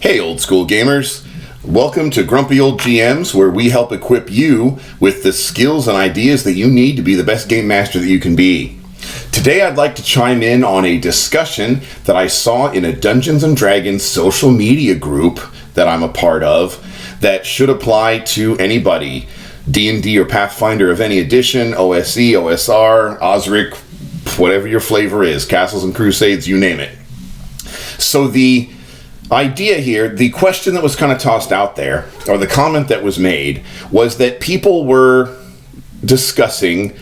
Hey old school gamers, welcome to Grumpy Old GMs, where we help equip you with the skills and ideas that you need to be the best game master that you can be. Today I'd like to chime in on a discussion that I saw in a Dungeons & Dragons social media group that I'm a part of that should apply to anybody. D&D or Pathfinder of any edition, OSE, OSR, Osric, whatever your flavor is, Castles and Crusades, you name it. So the idea here, the question that was kind of tossed out there, or the comment that was made, was that people were discussing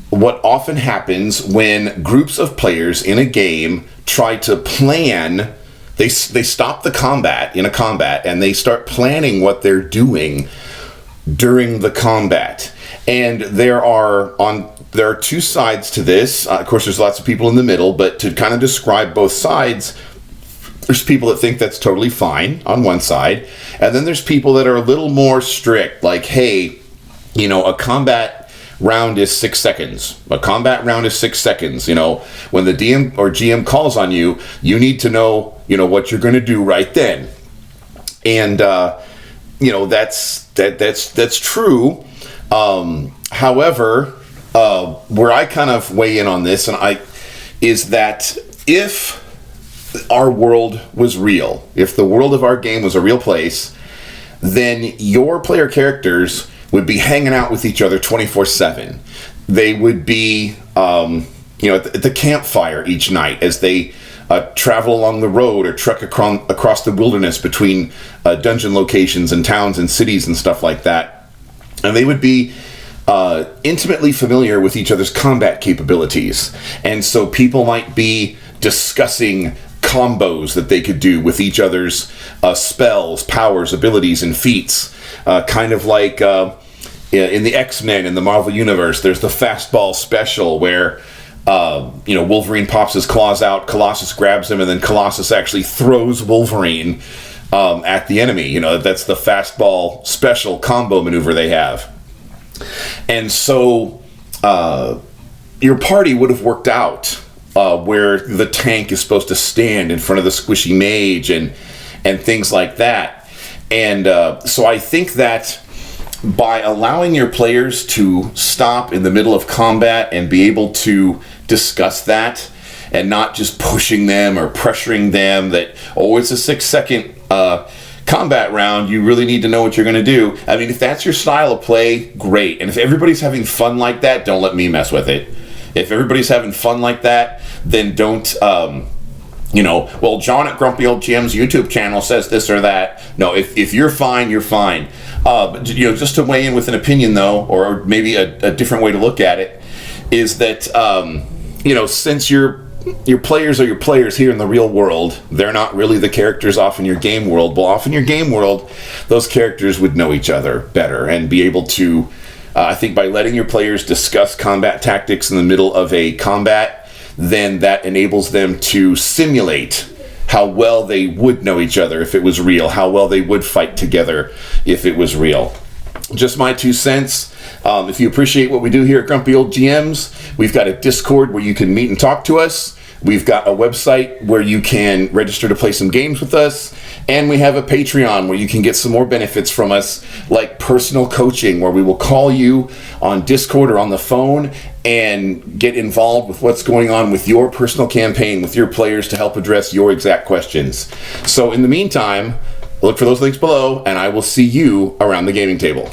what often happens when groups of players in a game try to plan. They stop the combat in a combat and they start planning what they're doing during the combat. And there are two sides to this. Of course, there's lots of people in the middle, but to kind of describe both sides, there's people that think that's totally fine on one side, and then there's people that are a little more strict, like, hey, a combat round is 6 seconds. A combat round is 6 seconds. When the DM or GM calls on you, you need to know, what you're going to do right then. And that's true. However, where I kind of weigh in on this, is that if our world was real, if the world of our game was a real place, then your player characters would be hanging out with each other 24/7. They would be, at the campfire each night as they travel along the road or trek across the wilderness between dungeon locations and towns and cities and stuff like that. And they would be intimately familiar with each other's combat capabilities. And so people might be discussing combos that they could do with each other's spells, powers, abilities, and feats. Kind of like in the X-Men in the Marvel Universe, there's the fastball special where Wolverine pops his claws out, Colossus grabs him, and then Colossus actually throws Wolverine at the enemy. That's the fastball special combo maneuver they have. And so your party would have worked out where the tank is supposed to stand in front of the squishy mage and things like that. And so I think that by allowing your players to stop in the middle of combat and be able to discuss that and not just pushing them or pressuring them that, it's a 6 second combat round, you really need to know what you're going to do. I mean, if that's your style of play, great. And if everybody's having fun like that, don't let me mess with it. If everybody's having fun like that, then don't, John at Grumpy Old GM's YouTube channel says this or that. No, if you're fine, you're fine. But, just to weigh in with an opinion, though, or maybe a different way to look at it, is that, since your players are your players here in the real world, they're not really the characters off in your game world. Well, off in your game world, those characters would know each other better and be able to, I think by letting your players discuss combat tactics in the middle of a combat, then that enables them to simulate how well they would know each other if it was real, how well they would fight together if it was real. Just my 2 cents. If you appreciate what we do here at Grumpy Old GMs, we've got a Discord where you can meet and talk to us. We've got a website where you can register to play some games with us. And we have a Patreon where you can get some more benefits from us, like personal coaching, where we will call you on Discord or on the phone and get involved with what's going on with your personal campaign, with your players, to help address your exact questions. So in the meantime, look for those links below, and I will see you around the gaming table.